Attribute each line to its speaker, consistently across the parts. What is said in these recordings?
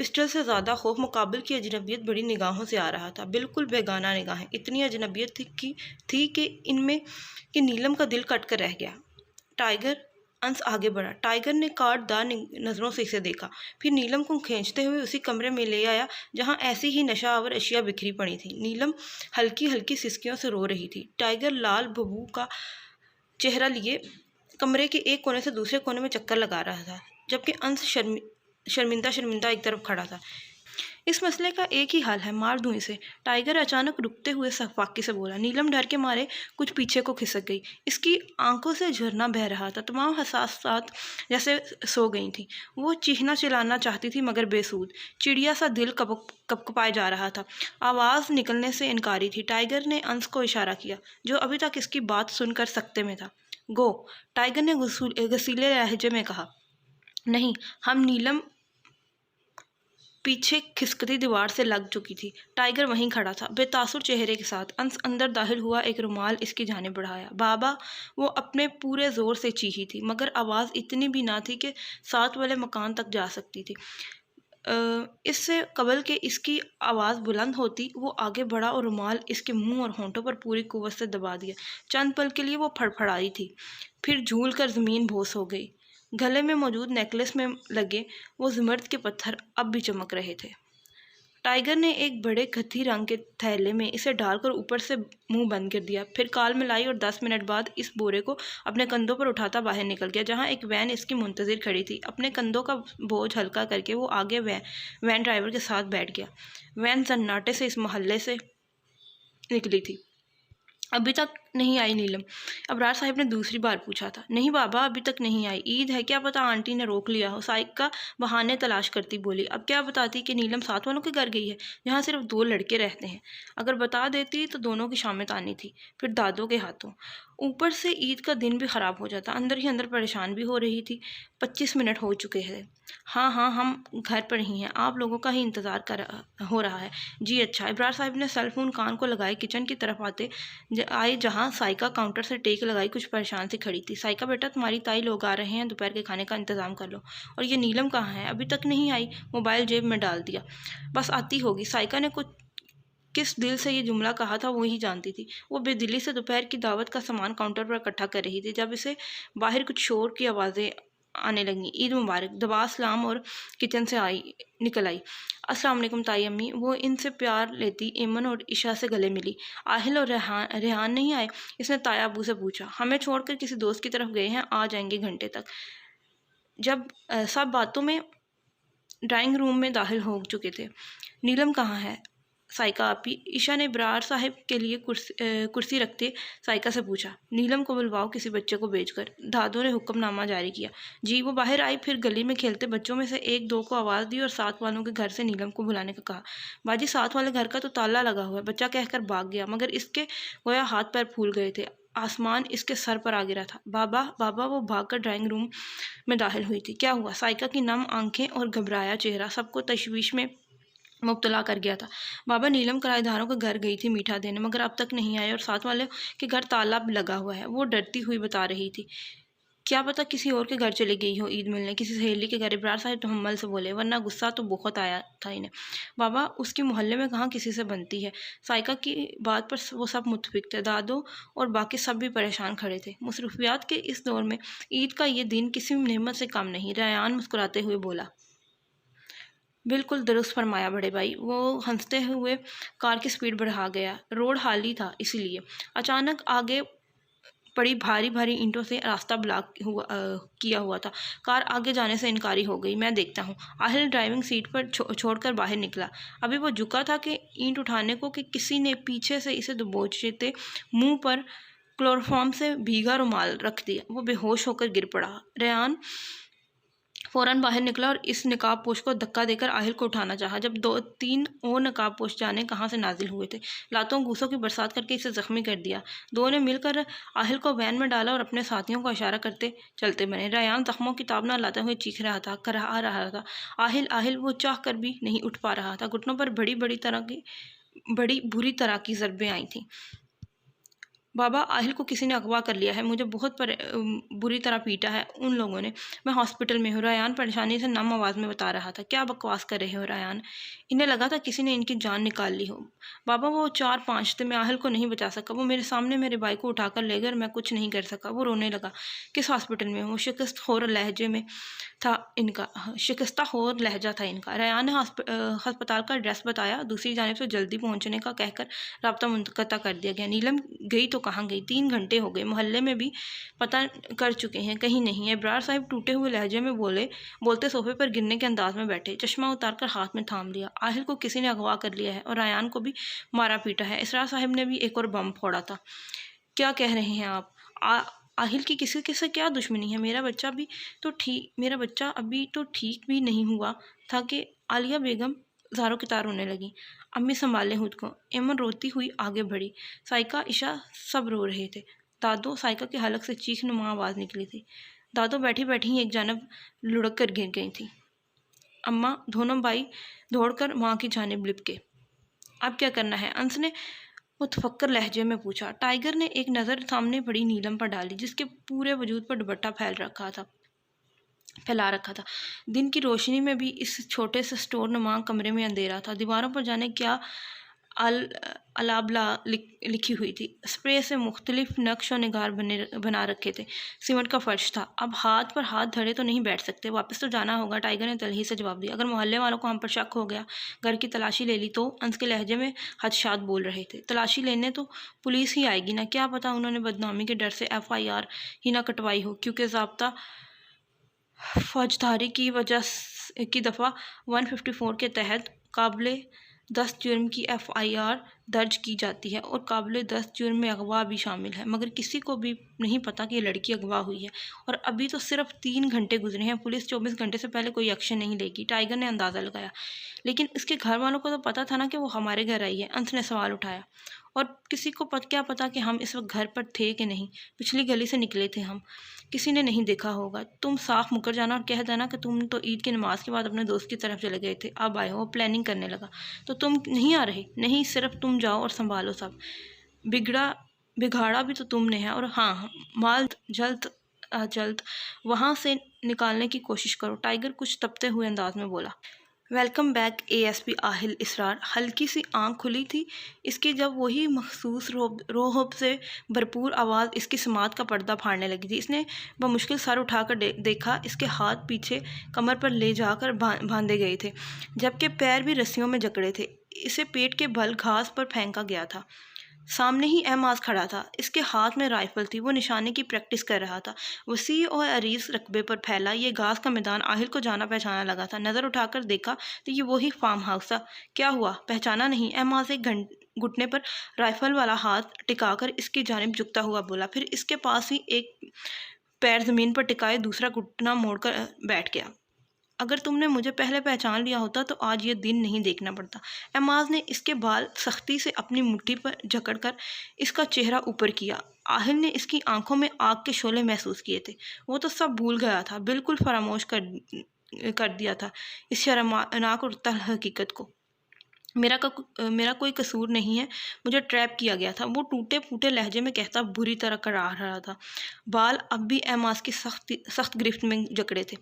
Speaker 1: Pistol سے زیادہ خوف مقابل کی اجنبیت بڑی نگاہوں سے آ رہا تھا، بالکل بیگانہ نگاہیں، اتنی اجنبیت تھی کہ ان میں کہ نیلم کا دل کٹ کر رہ گیا۔ ٹائیگر، انس آگے بڑھا۔ ٹائیگر نے کاٹ دار نظروں سے اسے دیکھا، پھر نیلم کو کھینچتے ہوئے اسی کمرے میں لے آیا جہاں ایسی ہی نشہ آور اشیاء بکھری پڑی تھیں۔ نیلم ہلکی ہلکی سسکیوں سے رو رہی تھی۔ ٹائیگر لال ببو کا چہرہ لیے کمرے کے ایک کونے سے دوسرے کونے میں چکر لگا رہا تھا، جبکہ انس شرمندہ ایک طرف کھڑا تھا۔ اس مسئلے کا ایک ہی حل ہے، مار دوں اسے، ٹائیگر اچانک رکتے ہوئے سفاکی سے بولا۔ نیلم ڈر کے مارے کچھ پیچھے کو کھسک گئی، اس کی آنکھوں سے جھرنا بہہ رہا تھا، تمام حساسات جیسے سو گئی تھیں۔ وہ چیخنا چلانا چاہتی تھی مگر بے سود، چڑیا سا دل کپکپائے جا رہا تھا، آواز نکلنے سے انکاری تھی۔ ٹائیگر نے انس کو اشارہ کیا، جو ابھی تک اس کی بات سن کر سکتے میں تھا۔ گو، ٹائیگر نے غصیلے لہجے میں کہا۔ نہیں، ہم نیلم پیچھے کھسکتی دیوار سے لگ چکی تھی۔ ٹائیگر وہیں کھڑا تھا، بے تاثر چہرے کے ساتھ۔ انس اندر داخل ہوا، ایک رومال اس کی جانب بڑھایا۔ بابا، وہ اپنے پورے زور سے چیخی تھی، مگر آواز اتنی بھی نہ تھی کہ ساتھ والے مکان تک جا سکتی تھی۔ اس سے قبل کہ اس کی آواز بلند ہوتی، وہ آگے بڑھا اور رومال اس کے منہ اور ہونٹوں پر پوری قوت سے دبا دیا۔ چند پل کے لیے وہ پھڑپھڑائی تھی، پھر جھول کر زمین بوس ہو گئی۔ گلے میں موجود نیکلس میں لگے وہ زمرد کے پتھر اب بھی چمک رہے تھے۔ ٹائیگر نے ایک بڑے کتھئی رنگ کے تھیلے میں اسے ڈال کر اوپر سے منہ بند کر دیا، پھر کال ملائی اور 10 منٹ بعد اس بورے کو اپنے کندھوں پر اٹھاتا باہر نکل گیا، جہاں ایک وین اس کی منتظر کھڑی تھی۔ اپنے کندھوں کا بوجھ ہلکا کر کے وہ آگے وین ڈرائیور کے ساتھ بیٹھ گیا۔ وین سناٹے سے اس محلے سے نکلی تھی۔ ابھی تک نہیں آئی نیلم؟ ابرار صاحب نے دوسری بار پوچھا تھا۔ نہیں بابا، ابھی تک نہیں آئی، عید ہے، کیا پتا آنٹی نے روک لیا ہو، سائیکا بہانے تلاش کرتی بولی۔ اب کیا بتاتی کہ نیلم ساتھ والوں کے گھر گئی ہے، جہاں صرف 2 لڑکے رہتے ہیں؟ اگر بتا دیتی تو دونوں کی شامت آنی تھی، پھر دادوں کے ہاتھوں۔ اوپر سے عید کا دن بھی خراب ہو جاتا، اندر ہی اندر پریشان بھی ہو رہی تھی۔ 25 منٹ ہو چکے ہیں۔ ہاں، ہم گھر پر ہی ہیں، آپ لوگوں کا ہی انتظار ہو رہا ہے۔ جی اچھا۔ ابرار صاحب نے سیل فون کان کو لگائے کچن کی طرف آئے جہاں سائیکا کاؤنٹر سے ٹیک لگائی کچھ پریشان سی کھڑی تھی۔ سائیکا بیٹا، تمہاری تائی لوگ آ رہے ہیں، دوپہر کے کھانے کا انتظام کر لو۔ اور یہ نیلم کہاں ہے؟ ابھی تک نہیں آئی، موبائل جیب میں ڈال دیا، بس آتی ہوگی۔ سائیکا نے کس دل سے یہ جملہ کہا تھا وہی جانتی تھی۔ وہ بے دلی سے دوپہر کی دعوت کا سامان کاؤنٹر پر اکٹھا کر رہی تھی جب اسے باہر کچھ شور کی آوازیں آنے لگیں۔ عید مبارک، دبا سلام اور کچن سے نکل آئی۔ السلام علیکم تائی امی۔ وہ ان سے پیار لیتی ایمن اور عشا سے گلے ملی۔ آہل اور ریحان نہیں آئے؟ اس نے تایا ابو سے پوچھا۔ ہمیں چھوڑ کر کسی دوست کی طرف گئے ہیں، آ جائیں گے گھنٹے تک۔ جب سب باتوں میں ڈرائنگ روم میں داخل ہو چکے تھے۔ نیلم کہاں ہے سائیکا آپی؟ عشا نے ابرار صاحب کے لیے کرسی رکھتے سائیکا سے پوچھا۔ نیلم کو بلواؤ کسی بچے کو بھیج کر، دادوں نے حکم نامہ جاری کیا۔ جی۔ وہ باہر آئی، پھر گلی میں کھیلتے بچوں میں سے 1-2 کو آواز دی اور ساتھ والوں کے گھر سے نیلم کو بلانے کا کہا۔ باجی، ساتھ والے گھر کا تو تالا لگا ہوا ہے، بچہ کہہ کر بھاگ گیا، مگر اس کے گویا ہاتھ پیر پھول گئے تھے، آسمان اس کے سر پر آ گرا تھا۔ بابا، وہ بھاگ کر ڈرائنگ روم میں داخل ہوئی تھی۔ کیا ہوا؟ سائیکا کی نم آنکھیں اور گھبرایا چہرہ سب کو تشویش میں مبتلا کر گیا تھا۔ بابا، نیلم کرایہ داروں کے گھر گئی تھی میٹھا دینے، مگر اب تک نہیں آئی، اور ساتھ والے کے گھر تالا لگا ہوا ہے، وہ ڈرتی ہوئی بتا رہی تھی۔ کیا پتا کسی اور کے گھر چلی گئی ہو عید ملنے، کسی سہیلی کے گھر۔ ابرار صاحب تحمل سے بولے، ورنہ غصہ تو بہت آیا تھا انہیں۔ بابا، اس کی محلے میں کہاں کسی سے بنتی ہے۔ سائیکا کی بات پر وہ سب متفق تھے، دادو اور باقی سب بھی پریشان کھڑے تھے۔ مصروفیات کے اس دور میں عید کا یہ دن کسی نعمت سے کم نہیں، ریان مسکراتے ہوئے بولا۔ بالکل درست فرمایا بڑے بھائی۔ وہ ہنستے ہوئے کار کی سپیڈ بڑھا گیا، روڈ خالی تھا اس لیے۔ اچانک آگے پڑی بھاری بھاری اینٹوں سے راستہ بلاک کیا ہوا تھا، کار آگے جانے سے انکاری ہو گئی۔ میں دیکھتا ہوں۔ آہل ڈرائیونگ سیٹ پر چھوڑ کر باہر نکلا، ابھی وہ جھکا تھا کہ اینٹ اٹھانے کو کہ کسی نے پیچھے سے اسے دبوچتے منہ پر کلوروفارم سے بھیگا رومال رکھ دیا۔ وہ بے ہوش ہو کر گر پڑا۔ ریان فوراً باہر نکلا اور اس نقاب پوش کو دھکا دے کر آہل کو اٹھانا چاہا، جب 2-3 اور نقاب پوش جانے کہاں سے نازل ہوئے تھے، لاتوں گوسوں کی برسات کر کے اسے زخمی کر دیا۔ 2 نے مل کر آہل کو وین میں ڈالا اور اپنے ساتھیوں کو اشارہ کرتے چلتے بنے۔ ریان زخموں کی تاب نہ لاتے ہوئے چیخ رہا تھا، کرا رہا تھا، آہل۔ وہ چاہ کر بھی نہیں اٹھ پا رہا تھا، گھٹنوں پر بڑی بری طرح کی ضربیں آئی تھیں۔ بابا آہل کو کسی نے اغوا کر لیا ہے، مجھے بہت بری طرح پیٹا ہے ان لوگوں نے، میں ہاسپٹل میں ہوں، ریان پریشانی سے نم آواز میں بتا رہا تھا۔ کیا بکواس کر رہے ہو ریان؟ انہیں لگا تھا کسی نے ان کی جان نکال لی ہو۔ بابا وہ 4-5 تھے، میں آہل کو نہیں بچا سکا، وہ میرے سامنے میرے بھائی کو اٹھا کر لے گئے اور میں کچھ نہیں کر سکا۔ وہ رونے لگا۔ کس ہاسپٹل میں ہوں؟ شکست خور لہجے میں تھا ان کا، شکستہ خور لہجہ تھا ان کا۔ ریان نے ہسپتال کا ایڈریس بتایا، دوسری جانب سے جلدی پہنچنے کا کہہ کر رابطہ منقطع کر دیا گیا۔ نیلم گئی تو کہاں گئی؟ 3 گھنٹے ہو گئے، محلے میں بھی پتہ کر چکے ہیں، کہیں نہیں ہے۔ ابرار صاحب ٹوٹے ہوئے لہجے میں بولتے صوفے پر گرنے کے انداز میں بیٹھے، چشمہ اتار کر ہاتھ میں تھام لیا۔ آہل کو کسی نے اغوا کر لیا ہے اور ریان کو بھی مارا پیٹا ہے۔ اسرار صاحب نے بھی ایک اور بم پھوڑا تھا۔ کیا کہہ رہے ہیں آپ؟ آہل کی کسی سے کیا دشمنی ہے؟ میرا بچہ ابھی تو ٹھیک بھی نہیں ہوا تھا کہ عالیہ بیگم زاروں کی طرح رونے لگی۔ امی سنبھالیں خود کو۔ ایمن روتی ہوئی آگے بڑھی۔ سائیکا، عشا سب رو رہے تھے۔ دادو، سائیکا کے حلق سے چیخ نما آواز نکلی تھی۔ دادو بیٹھی بیٹھی ایک جانب لڑک کر گر گئی تھی۔ اماں، دونوں بھائی دوڑ کر ماں کی جانب لپکے۔ اب کیا کرنا ہے؟ انس نے متفکر لہجے میں پوچھا۔ ٹائیگر نے ایک نظر سامنے پڑی نیلم پر ڈالی، جس کے پورے وجود پر دوپٹہ پھیلا رکھا تھا۔ دن کی روشنی میں بھی اس چھوٹے سے سٹور نما کمرے میں اندھیرا تھا۔ دیواروں پر جانے کیا الابلا لکھی ہوئی تھی۔ اسپرے سے مختلف نقش و نگار بنا رکھے تھے۔ سیمنٹ کا فرش تھا۔ اب ہاتھ پر ہاتھ دھرے تو نہیں بیٹھ سکتے، واپس تو جانا ہوگا، ٹائیگر نے تلخی سے جواب دیا۔ اگر محلے والوں کو ہم پر شک ہو گیا، گھر کی تلاشی لے لی تو؟ انس کے لہجے میں خدشات بول رہے تھے۔ تلاشی لینے تو پولیس ہی آئے گی نا، کیا پتا انہوں نے بدنامی کے ڈر سے FIR ہی نہ کٹوائی ہو، کیونکہ ضابطہ فوجداری کی دفعہ 154 کے تحت قابل دست جرم کی FIR درج کی جاتی ہے اور قابل دست جرم میں اغوا بھی شامل ہے، مگر کسی کو بھی نہیں پتا کہ یہ لڑکی اغوا ہوئی ہے، اور ابھی تو صرف 3 گھنٹے گزرے ہیں، پولیس 24 گھنٹے سے پہلے کوئی ایکشن نہیں لے گی۔ ٹائیگر نے اندازہ لگایا۔ لیکن اس کے گھر والوں کو تو پتا تھا نا کہ وہ ہمارے گھر آئی ہے، انس نے سوال اٹھایا۔ اور کسی کو کیا پتا کہ ہم اس وقت گھر پر تھے کہ نہیں، پچھلی گلی سے نکلے تھے ہم، کسی نے نہیں دیکھا ہوگا۔ تم صاف مکر جانا اور کہہ دینا کہ تم تو عید کی نماز کے بعد اپنے دوست کی طرف چلے گئے تھے، اب آئے ہو۔ وہ پلاننگ کرنے لگا۔ تو تم نہیں آ رہے؟ نہیں، صرف تم جاؤ اور سنبھالو سب، بگاڑا بھی تو تم نے ہے، اور ہاں، مال جلد وہاں سے نکالنے کی کوشش کرو۔ ٹائیگر کچھ تپتے ہوئے انداز میں بولا۔ ویلکم بیک ASP آہل اسرار۔ ہلکی سی آنکھ کھلی تھی اس کی جب وہی مخصوص رعب سے بھرپور آواز اس کی سماعت کا پردہ پھاڑنے لگی تھی۔ اس نے بمشکل سر اٹھا کر دیکھا، اس کے ہاتھ پیچھے کمر پر لے جا کر باندھے گئے تھے، جبکہ پیر بھی رسیوں میں جکڑے تھے۔ اسے پیٹ کے بل گھاس پر پھینکا گیا تھا۔ سامنے ہی احماز کھڑا تھا، اس کے ہاتھ میں رائفل تھی، وہ نشانے کی پریکٹس کر رہا تھا۔ وسیع اور عریض رقبے پر پھیلا یہ گھاس کا میدان آہل کو جانا پہچانا لگا تھا۔ نظر اٹھا کر دیکھا تو یہ وہی فارم ہاؤس تھا۔ کیا ہوا؟ پہچانا نہیں؟ احماز ایک گھٹنے پر رائفل والا ہاتھ ٹکا کر اس کی جانب جھکتا ہوا بولا، پھر اس کے پاس ہی ایک پیر زمین پر ٹکائے دوسرا گھٹنا موڑ کر بیٹھ گیا۔ اگر تم نے مجھے پہلے پہچان لیا ہوتا تو آج یہ دن نہیں دیکھنا پڑتا۔ احماز نے اس کے بال سختی سے اپنی مٹھی پر جکڑ کر اس کا چہرہ اوپر کیا۔ آہل نے اس کی آنکھوں میں آگ کے شعلے محسوس کیے تھے۔ وہ تو سب بھول گیا تھا، بالکل فراموش کر دیا تھا اس شرمناک اور تلخ حقیقت کو۔ میرا کوئی قصور نہیں ہے، مجھے ٹریپ کیا گیا تھا، وہ ٹوٹے پھوٹے لہجے میں کہتا بری طرح کرا رہا تھا۔ بال اب بھی احماز کی سخت گرفت میں جکڑے تھے۔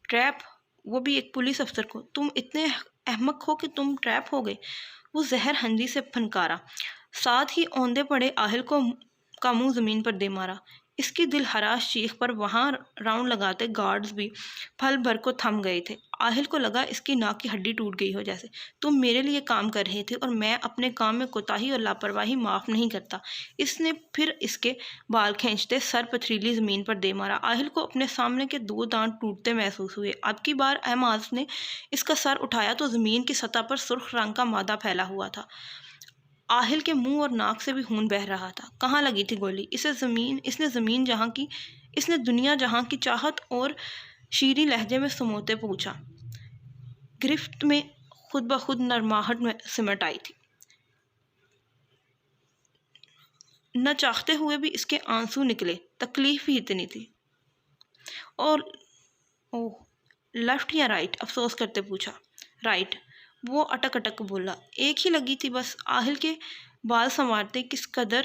Speaker 1: ٹریپ؟ وہ بھی ایک پولیس افسر کو؟ تم اتنے احمق ہو کہ تم ٹریپ ہو گئے؟ وہ زہر ہنجی سے پھنکارا، ساتھ ہی اوندے پڑے آہل کا منہ زمین پر دے مارا۔ اس کی دل ہراش چیخ پر وہاں راؤنڈ لگاتے گارڈز بھی پھل بھر کو تھم گئے تھے۔ آہل کو لگا اس کی ناک کی ہڈی ٹوٹ گئی ہو جیسے۔ تم میرے لیے کام کر رہے تھے اور میں اپنے کام میں کوتاہی اور لاپرواہی معاف نہیں کرتا۔ اس نے پھر اس کے بال کھینچتے سر پتھریلی زمین پر دے مارا۔ آہل کو اپنے سامنے کے 2 دانت ٹوٹتے محسوس ہوئے۔ اب کی بار احماز نے اس کا سر اٹھایا تو زمین کی سطح پر سرخ رنگ کا مادہ پھیلا ہوا تھا۔ آہل کے منہ اور ناک سے بھی خون بہہ رہا تھا۔ کہاں لگی تھی گولی؟ اس نے دنیا جہاں کی چاہت اور شیریں لہجے میں سموتے پوچھا۔ گرفت میں خود بخود نرماہٹ میں سمٹ آئی تھی۔ نہ چاہتے ہوئے بھی اس کے آنسو نکلے، تکلیف ہی اتنی تھی۔ اور اوہ، لیفٹ یا رائٹ؟ افسوس کرتے پوچھا۔ رائٹ، وہ اٹک بولا۔ ایک ہی لگی تھی بس۔ آہل کے بال سنوارتے کس قدر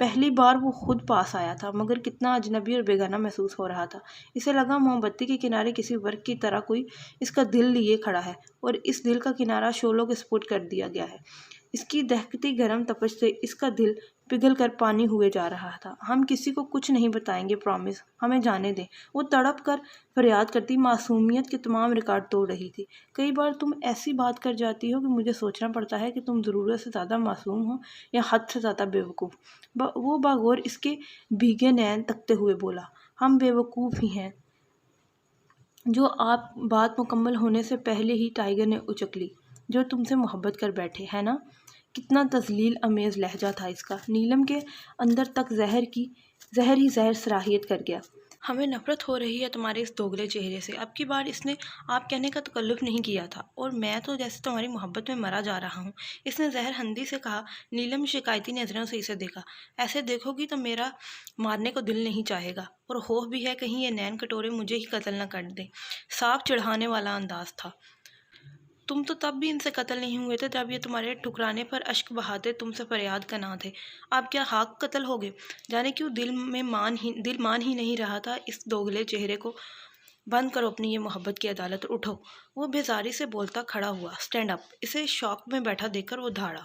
Speaker 1: پہلی بار وہ خود پاس آیا تھا، مگر کتنا اجنبی اور بیگانہ محسوس ہو رہا تھا۔ اسے لگا موم بتی کے کنارے کسی ورق کی طرح کوئی اس کا دل لیے کھڑا ہے، اور اس دل کا کنارہ شعلوں کے سپرد کر دیا گیا ہے۔ اس کی دہکتی گرم تپش سے اس کا دل پگھل کر پانی ہوئے جا رہا تھا۔ ہم کسی کو کچھ نہیں بتائیں گے، پرامس، ہمیں جانے دیں، وہ تڑپ کر فریاد کرتی معصومیت کے تمام ریکارڈ توڑ رہی تھی۔ کئی بار تم ایسی بات کر جاتی ہو کہ مجھے سوچنا پڑتا ہے کہ تم ضرورت سے زیادہ معصوم ہو یا حد سے زیادہ بے وقوف۔ وہ باغور اس کے بھیگے نین تکتے ہوئے بولا، ہم بے وقوف ہی ہیں جو آپ بات مکمل ہونے سے پہلے ہی ٹائیگر نے اچک لی، جو تم سے محبت کر بیٹھے، ہے نا؟ کتنا تذلیل امیز لہجہ تھا اس کا۔ نیلم کے اندر تک زہر ہی زہر سرایت کر گیا۔ ہمیں نفرت ہو رہی ہے تمہارے اس دوگلے چہرے سے۔ اب کی بار اس نے آپ کہنے کا تکلف نہیں کیا تھا، اور میں تو جیسے تمہاری محبت میں مرا جا رہا ہوں، اس نے زہر ہندی سے کہا۔ نیلم شکایتی نظروں سے اسے دیکھا۔ ایسے دیکھو گی تو میرا مارنے کو دل نہیں چاہے گا، اور خوف بھی ہے کہیں یہ نین کٹورے مجھے ہی قتل نہ کر دیں۔ صاف چڑھانے والا انداز تھا۔ تم تو تب بھی ان سے قتل نہیں ہوئے تھے جب یہ تمہارے ٹھکرانے پر اشک بہاتے تم سے فریاد کرنا تھے۔ آپ کیا خاک قتل ہو گئے؟ جانے کیوں دل مان ہی نہیں رہا تھا اس دوگلے چہرے کو۔ بند کرو اپنی یہ محبت کی عدالت اور اٹھو۔ وہ بیزاری سے بولتا کھڑا ہوا۔ Stand up. اسے شوق میں بیٹھا دیکھ کر وہ دھاڑا۔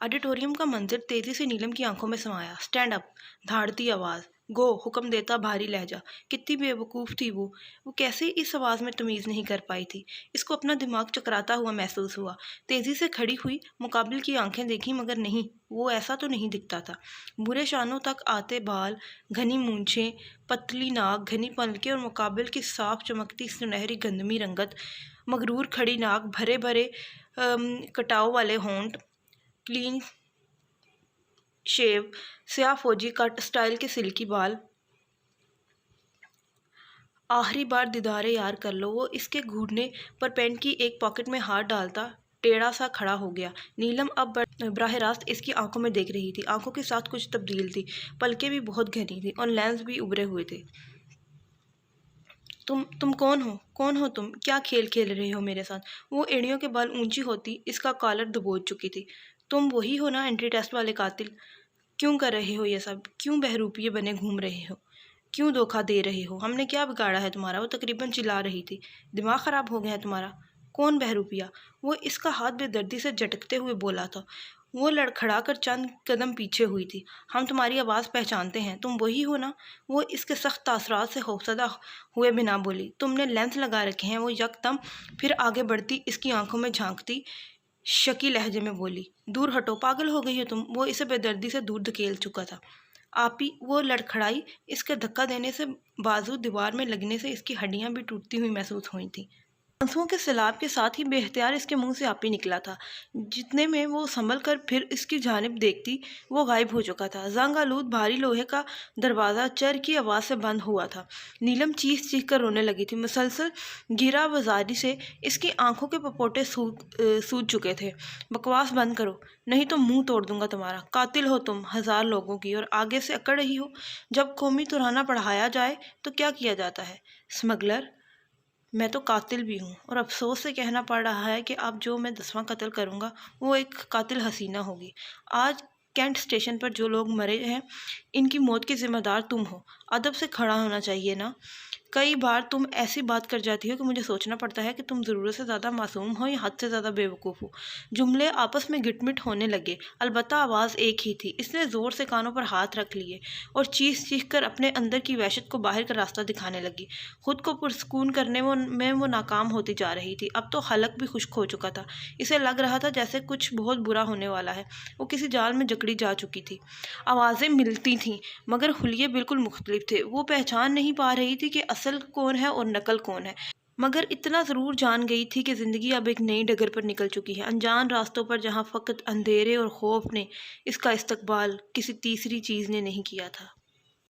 Speaker 1: آڈیٹوریم کا منظر تیزی سے نیلم کی آنکھوں میں سمایا۔ اسٹینڈ اپ، دھاڑتی آواز، گو، حکم دیتا بھاری لہجہ۔ کتنی بے وقوف تھی وہ کیسے اس آواز میں تمیز نہیں کر پائی تھی۔ اس کو اپنا دماغ چکراتا ہوا محسوس ہوا۔ تیزی سے کھڑی ہوئی، مقابل کی آنکھیں دیکھی، مگر نہیں، وہ ایسا تو نہیں دکھتا تھا۔ برے شانوں تک آتے بال، گھنی مونچھیں، پتلی ناک، گھنی پلکیں، اور مقابل کی صاف چمکتی سنہری گندمی رنگت، مغرور کھڑی ناک، بھرے بھرے کٹاؤ والے ہونٹ، کلین شیو، سیاہ فوجی کٹ سٹائل کے سلکی بال۔ آخری بار دیدار یار کر لو۔ وہ اس کے گھٹنے پر پینٹ کی ایک پاکٹ میں ہاتھ ڈالتا ٹیڑھا سا کھڑا ہو گیا۔ نیلم اب براہ راست اس کی آنکھوں میں دیکھ رہی تھی۔ آنکھوں کے ساتھ کچھ تبدیل تھی، پلکیں بھی بہت گھنی تھیں، اور لینز بھی ابھرے ہوئے تھے۔ تم کون ہو تم؟ کیا کھیل کھیل رہے ہو میرے ساتھ؟ وہ ایڑیوں کے بال اونچی ہوتی اس کا کالر دبوچ چکی تھی۔ تم وہی ہو نا انٹری ٹیسٹ والے قاتل؟ کیوں کر رہے ہو یہ سب؟ کیوں بہروپیے بنے گھوم رہے ہو؟ کیوں دھوکہ دے رہے ہو؟ ہم نے کیا بگاڑا ہے تمہارا؟ وہ تقریباً چلا رہی تھی۔ دماغ خراب ہو گیا ہے تمہارا؟ کون بہروپیہ؟ وہ اس کا ہاتھ بے دردی سے جھٹکتے ہوئے بولا تھا۔ وہ لڑکھڑا کر چند قدم پیچھے ہوئی تھی۔ ہم تمہاری آواز پہچانتے ہیں، تم وہی ہو نا؟ وہ اس کے سخت تاثرات سے خوفزدہ ہوئے بنا بولی۔ تم نے لینس لگا رکھے ہیں؟ وہ یکدم پھر آگے بڑھتی اس کی آنکھوں میں جھانکتی شکی لہجے میں بولی۔ دور ہٹو، پاگل ہو گئی ہو تم؟ وہ اسے بے دردی سے دور دھکیل چکا تھا۔ آپی، وہ لڑکھڑائی۔ اس کے دھکا دینے سے بازو دیوار میں لگنے سے اس کی ہڈیاں بھی ٹوٹتی ہوئی محسوس ہوئی تھیں۔ آنسوؤں کے سیلاب کے ساتھ ہی بے اختیار اس کے منہ سے آپی نکلا تھا۔ جتنے میں وہ سنبھل کر پھر اس کی جانب دیکھتی، وہ غائب ہو چکا تھا۔ زنگ آلود بھاری لوہے کا دروازہ چر کی آواز سے بند ہوا تھا۔ نیلم چیخ چیخ کر رونے لگی تھی۔ مسلسل گیرا بازاری سے اس کی آنکھوں کے پپوٹے سوج چکے تھے۔ بکواس بند کرو، نہیں تو منہ توڑ دوں گا تمہارا۔ قاتل ہو تم، 1000 لوگوں کی، اور آگے سے اکڑ رہی ہو۔ جب قومی ترانہ پڑھایا جائے تو کیا کیا جاتا ہے؟ اسمگلر۔ میں تو قاتل بھی ہوں، اور افسوس سے کہنا پڑ رہا ہے کہ اب جو میں 10واں قتل کروں گا وہ ایک قاتل حسینہ ہوگی۔ آج کینٹ اسٹیشن پر جو لوگ مرے ہیں، ان کی موت کی ذمہ دار تم ہو۔ ادب سے کھڑا ہونا چاہیے نا۔ کئی بار تم ایسی بات کر جاتی ہو کہ مجھے سوچنا پڑتا ہے کہ تم ضرورت سے زیادہ معصوم ہو یا حد سے زیادہ بے وقوف ہو۔ جملے آپس میں گٹ مٹ ہونے لگے، البتہ آواز ایک ہی تھی۔ اس نے زور سے کانوں پر ہاتھ رکھ لیے اور چیخ چیخ کر اپنے اندر کی وحشت کو باہر کا راستہ دکھانے لگی۔ خود کو پرسکون کرنے میں وہ ناکام ہوتی جا رہی تھی۔ اب تو حلق بھی خشک ہو چکا تھا۔ اسے لگ رہا تھا جیسے کچھ بہت برا ہونے والا ہے۔ وہ کسی جال میں جکڑی جا چکی تھی۔ آوازیں ملتی تھیں، مگر حلیے بالکل مختلف تھے۔ وہ پہچان نہیں پا رہی تھی کہ اصل کون ہے اور نقل کون ہے، مگر اتنا ضرور جان گئی تھی کہ زندگی اب ایک نئی ڈگر پر نکل چکی ہے، انجان راستوں پر، جہاں فقط اندھیرے اور خوف نے اس کا استقبال کسی تیسری چیز نے نہیں کیا تھا۔